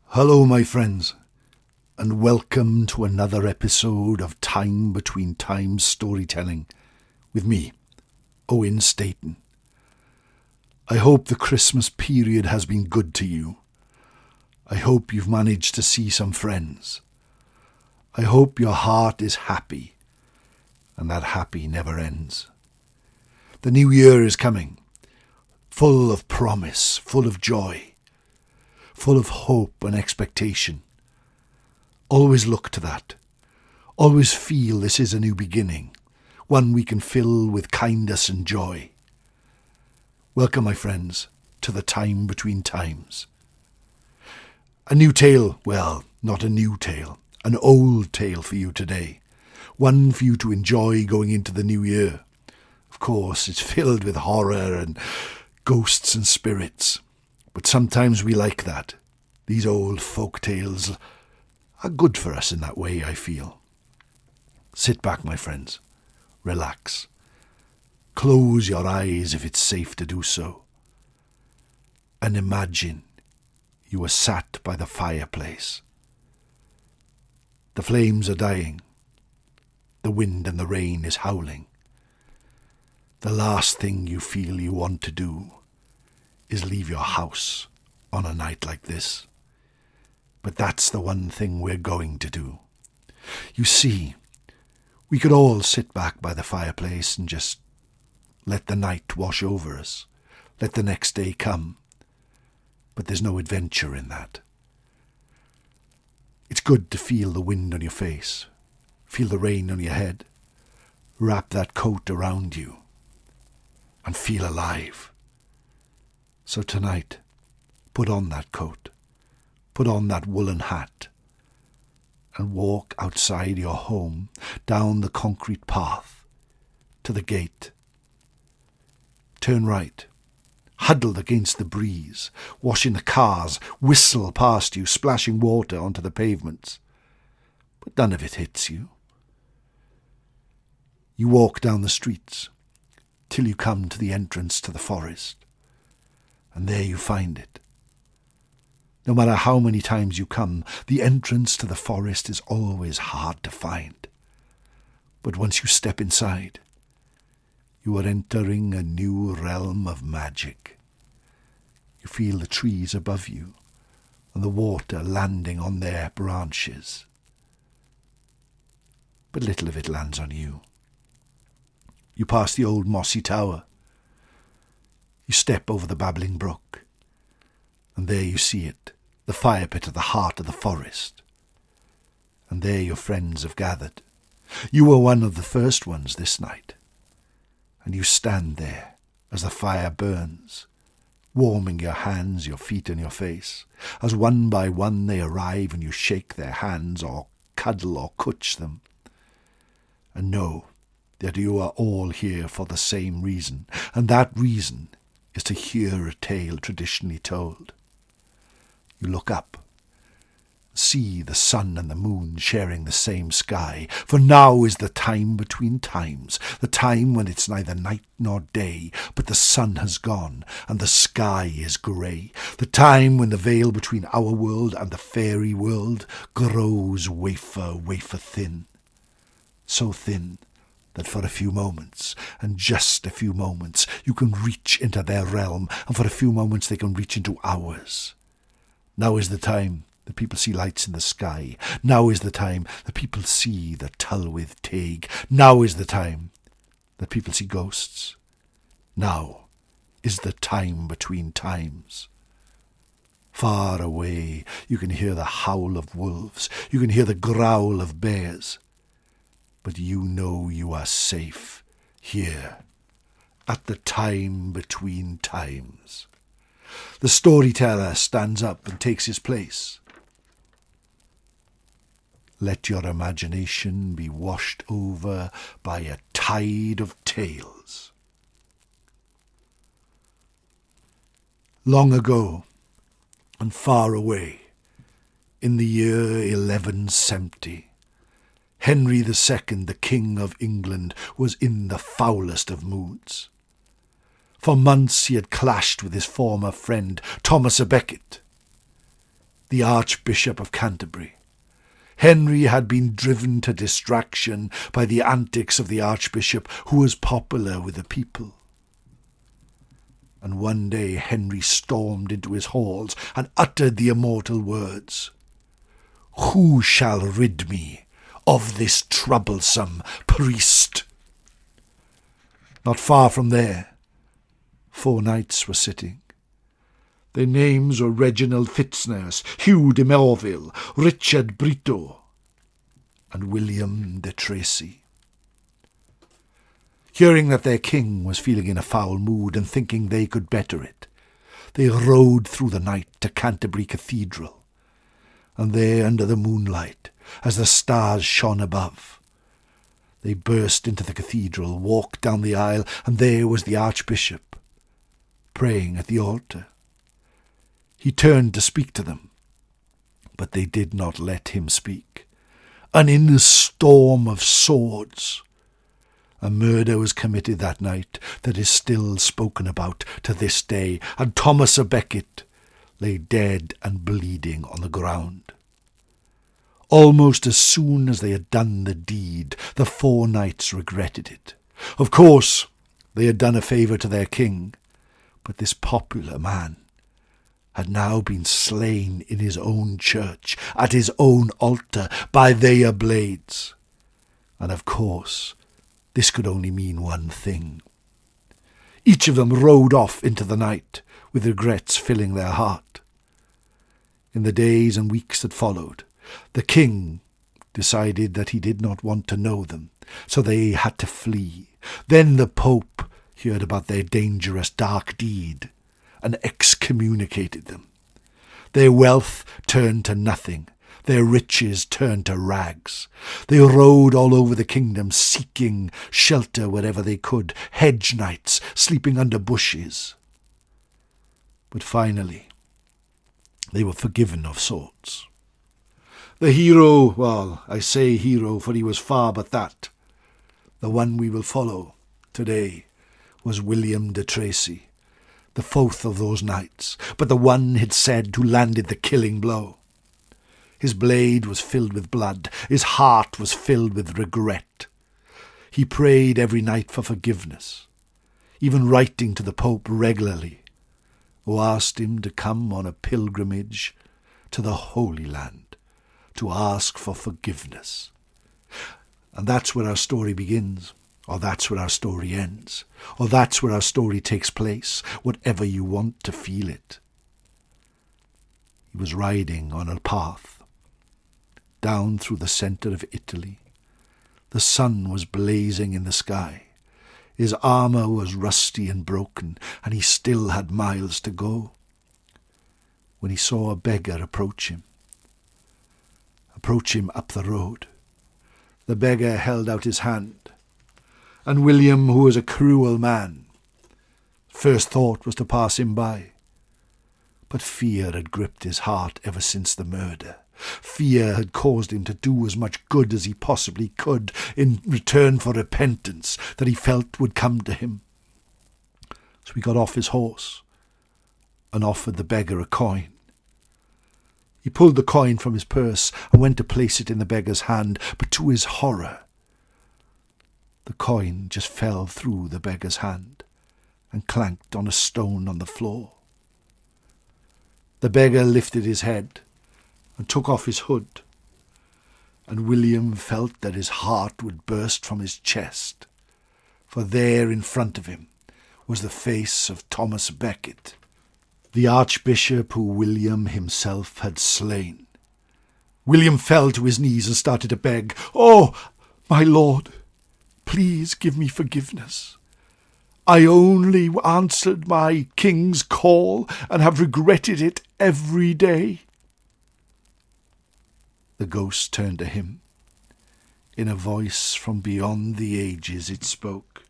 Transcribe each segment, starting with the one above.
Hello, my friends, and welcome to another episode of Time Between Times Storytelling with me, Owen Staton. I hope the Christmas period has been good to you. I hope you've managed to see some friends. I hope your heart is happy, and that happy never ends. The new year is coming, full of promise, full of joy, full of hope and expectation. Always look to that. Always feel this is a new beginning, one we can fill with kindness and joy. Welcome, my friends, to the Time Between Times. A new tale, well, not a new tale, an old tale for you today, one for you to enjoy going into the new year. Of course, it's filled with horror and ghosts and spirits. But sometimes we like that. These old folk tales are good for us in that way, I feel. Sit back, my friends. Relax. Close your eyes if it's safe to do so. And imagine you are sat by the fireplace. The flames are dying. The wind and the rain is howling. The last thing you feel you want to do is leave your house on a night like this. But that's the one thing we're going to do. You see, we could all sit back by the fireplace and just let the night wash over us, let the next day come. But there's no adventure in that. It's good to feel the wind on your face, feel the rain on your head, wrap that coat around you, and feel alive. So tonight, put on that coat, put on that woolen hat, and walk outside your home, down the concrete path, to the gate. Turn right, huddled against the breeze, watching the cars whistle past you, splashing water onto the pavements. But none of it hits you. You walk down the streets, till you come to the entrance to the forest. And there you find it. No matter how many times you come, the entrance to the forest is always hard to find. But once you step inside, you are entering a new realm of magic. You feel the trees above you and the water landing on their branches. But little of it lands on you. You pass the old mossy tower. You step over the babbling brook, and there you see it, the fire pit at the heart of the forest. And there your friends have gathered. You were one of the first ones this night, and you stand there as the fire burns, warming your hands, your feet and your face, as one by one they arrive and you shake their hands or cuddle or cooch them. And know that you are all here for the same reason, and that reason is to hear a tale traditionally told. You look up, see the sun and the moon sharing the same sky, for now is the time between times, the time when it's neither night nor day, but the sun has gone and the sky is grey, the time when the veil between our world and the fairy world grows wafer thin, so thin that for a few moments, and just a few moments, you can reach into their realm, and for a few moments they can reach into ours. Now is the time that people see lights in the sky. Now is the time that people see the Tylwyth Teg. Now is the time that people see ghosts. Now is the time between times. Far away, you can hear the howl of wolves. You can hear the growl of bears. But you know you are safe here at the time between times. The storyteller stands up and takes his place. Let your imagination be washed over by a tide of tales. Long ago and far away, in the year 1170, Henry II, the King of England, was in the foulest of moods. For months he had clashed with his former friend, Thomas à Becket, the Archbishop of Canterbury. Henry had been driven to distraction by the antics of the Archbishop, who was popular with the people. And one day Henry stormed into his halls and uttered the immortal words, "Who shall rid me of this troublesome priest?" Not far from there, 4 knights were sitting. Their names were Reginald Fitznerse, Hugh de Merville, Richard Brito, and William de Tracy. Hearing that their king was feeling in a foul mood and thinking they could better it, they rode through the night to Canterbury Cathedral, and there under the moonlight, as the stars shone above, they burst into the cathedral, walked down the aisle, and there was the Archbishop, praying at the altar. He turned to speak to them, but they did not let him speak. And in the storm of swords, a murder was committed that night that is still spoken about to this day, and Thomas à Becket lay dead and bleeding on the ground. Almost as soon as they had done the deed, the 4 knights regretted it. Of course, they had done a favour to their king, but this popular man had now been slain in his own church, at his own altar, by their blades. And of course, this could only mean one thing. Each of them rode off into the night, with regrets filling their heart. In the days and weeks that followed, the king decided that he did not want to know them, so they had to flee. Then the Pope heard about their dangerous dark deed and excommunicated them. Their wealth turned to nothing. Their riches turned to rags. They rode all over the kingdom, seeking shelter wherever they could, hedge knights, sleeping under bushes. But finally, they were forgiven of sorts. The hero, well, I say hero, for he was far but that, the one we will follow today, was William de Tracy, the 4th of those knights, but the one, it said, who landed the killing blow. His blade was filled with blood. His heart was filled with regret. He prayed every night for forgiveness, even writing to the Pope regularly, who asked him to come on a pilgrimage to the Holy Land to ask for forgiveness. And that's where our story begins, or that's where our story ends, or that's where our story takes place, whatever you want to feel it. He was riding on a path down through the centre of Italy. The sun was blazing in the sky. His armour was rusty and broken, and he still had miles to go, when he saw a beggar approach him up the road. The beggar held out his hand, and William, who was a cruel man, first thought was to pass him by. But fear had gripped his heart ever since the murder. Fear had caused him to do as much good as he possibly could in return for repentance that he felt would come to him. So he got off his horse and offered the beggar a coin. He pulled the coin from his purse and went to place it in the beggar's hand, but to his horror, the coin just fell through the beggar's hand and clanked on a stone on the floor. The beggar lifted his head and took off his hood, and William felt that his heart would burst from his chest, for there in front of him was the face of Thomas à Becket, the Archbishop who William himself had slain. William fell to his knees and started to beg, "Oh, my lord, please give me forgiveness. I only answered my king's call and have regretted it every day." The ghost turned to him. In a voice from beyond the ages it spoke.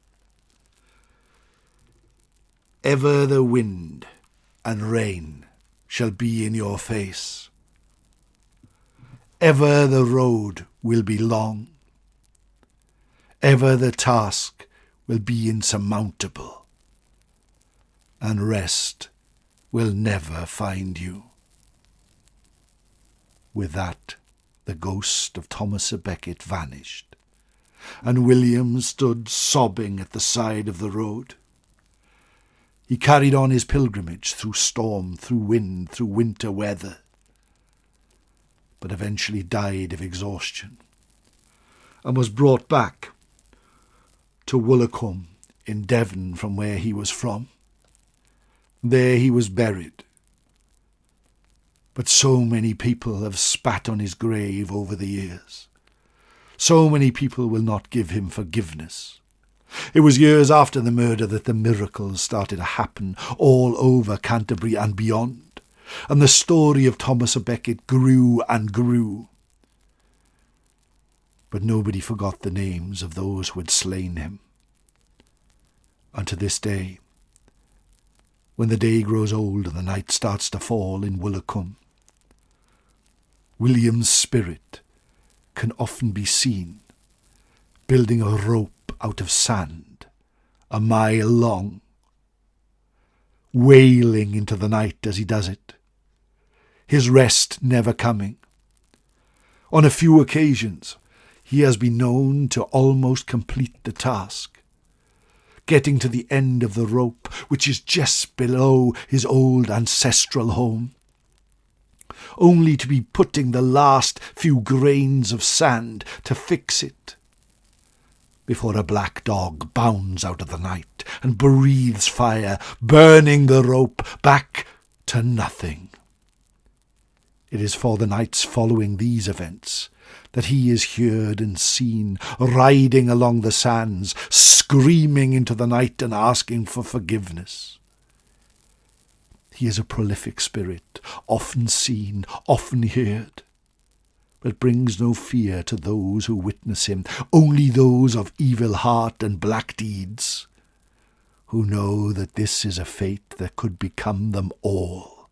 Ever the wind and rain shall be in your face. Ever the road will be long. Ever the task will be insurmountable. And rest will never find you. With that, the ghost of Thomas à Becket vanished, and William stood sobbing at the side of the road. He carried on his pilgrimage through storm, through wind, through winter weather, but eventually died of exhaustion and was brought back to Woolacombe in Devon, from where he was from. There he was buried. But so many people have spat on his grave over the years. So many people will not give him forgiveness. It was years after the murder that the miracles started to happen all over Canterbury and beyond, and the story of Thomas à Becket grew and grew. But nobody forgot the names of those who had slain him. And to this day, when the day grows old and the night starts to fall in Woolacombe, William's spirit can often be seen building a rope out of sand, a mile long, wailing into the night as he does it, his rest never coming. On a few occasions, he has been known to almost complete the task, getting to the end of the rope, which is just below his old ancestral home, only to be putting the last few grains of sand to fix it, before a black dog bounds out of the night and breathes fire, burning the rope back to nothing. It is for the nights following these events that he is heard and seen, riding along the sands, screaming into the night and asking for forgiveness. He is a prolific spirit, often seen, often heard, but brings no fear to those who witness him, only those of evil heart and black deeds, who know that this is a fate that could become them all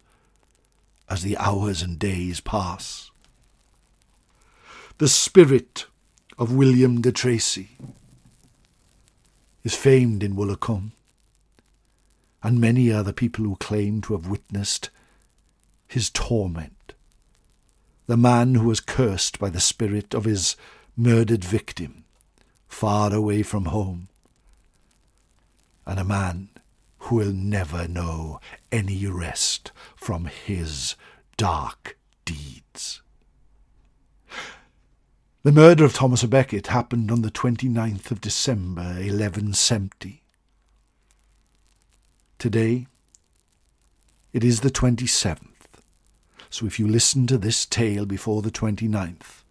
as the hours and days pass. The spirit of William de Tracy is famed in Woolacombe, and many are the people who claim to have witnessed his torment. The man who was cursed by the spirit of his murdered victim, far away from home, and a man who will never know any rest from his dark deeds. The murder of Thomas à Becket happened on the 29th of December, 1170. Today, it is the 27th, so if you listen to this tale before the 29th,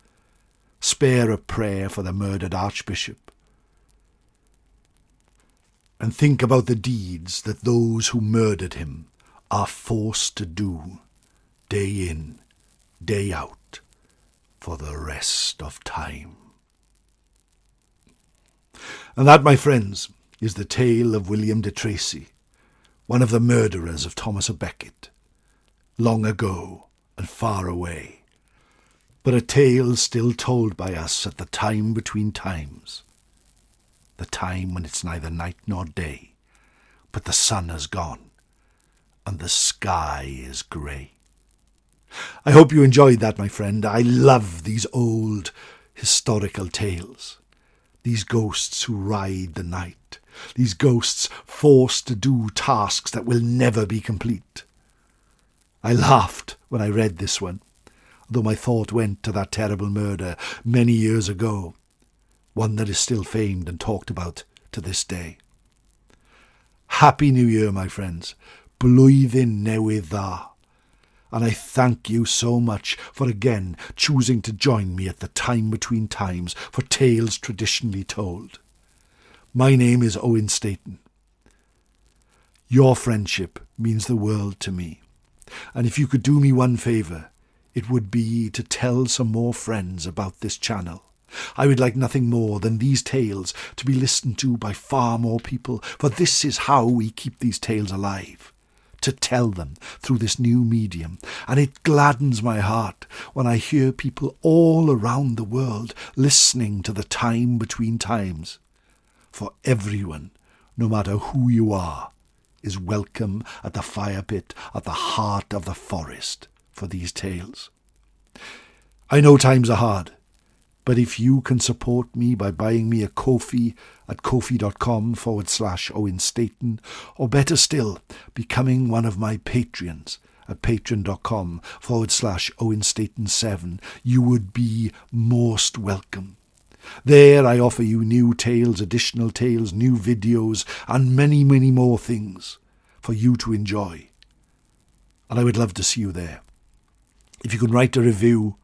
spare a prayer for the murdered archbishop, and think about the deeds that those who murdered him are forced to do day in, day out, for the rest of time. And that, my friends, is the tale of William de Tracy, one of the murderers of Thomas à Becket, long ago and far away, but a tale still told by us at the time between times, the time when it's neither night nor day, but the sun has gone and the sky is grey. I hope you enjoyed that, my friend. I love these old historical tales, these ghosts who ride the night, these ghosts forced to do tasks that will never be complete. I laughed when I read this one, though my thought went to that terrible murder many years ago, one that is still famed and talked about to this day. Happy New Year, my friends. Blwyddyn newydd dda. And I thank you so much for again choosing to join me at the time between times for tales traditionally told. My name is Owen Staton. Your friendship means the world to me. And if you could do me one favour, it would be to tell some more friends about this channel. I would like nothing more than these tales to be listened to by far more people, for this is how we keep these tales alive, to tell them through this new medium. And it gladdens my heart when I hear people all around the world listening to the Time Between Times. For everyone, no matter who you are, is welcome at the fire pit at the heart of the forest for these tales. I know times are hard, but if you can support me by buying me a Ko-fi at kofi.com/Owen Staton, or better still, becoming one of my Patreons at patreon.com/Owen Staton 7, you would be most welcome. There I offer you new tales, additional tales, new videos, and many, many more things for you to enjoy. And I would love to see you there. If you can write a review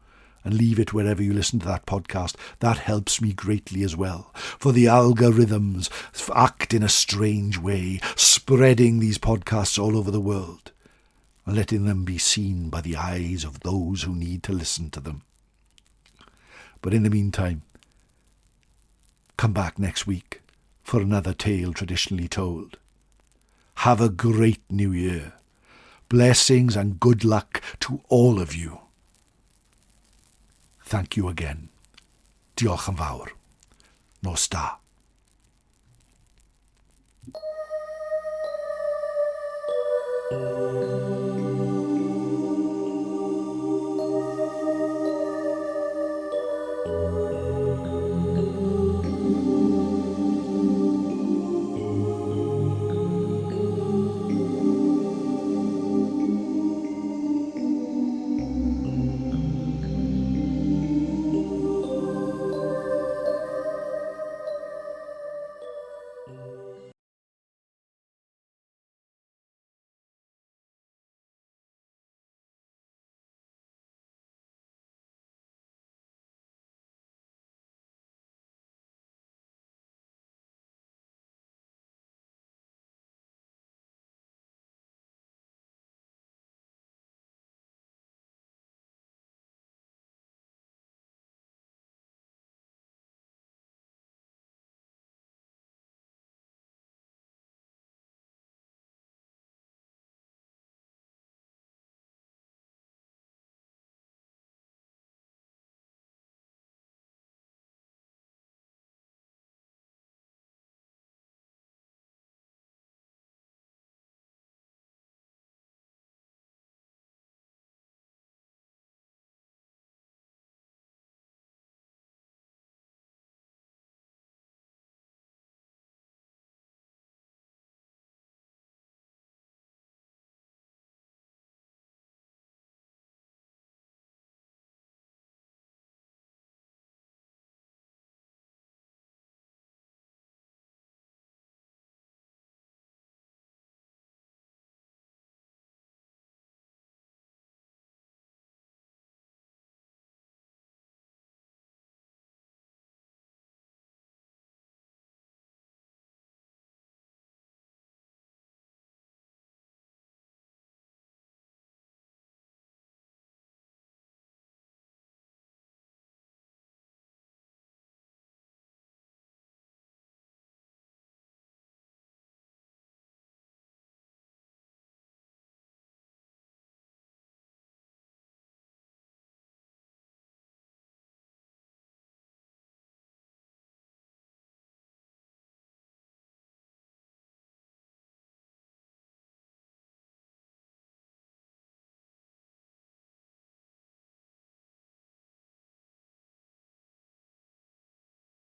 and leave it wherever you listen to that podcast, that helps me greatly as well. For the algorithms act in a strange way, spreading these podcasts all over the world and letting them be seen by the eyes of those who need to listen to them. But in the meantime, come back next week for another tale traditionally told. Have a great new year. Blessings and good luck to all of you. Thank you again. Diolch yn fawr. Nos da.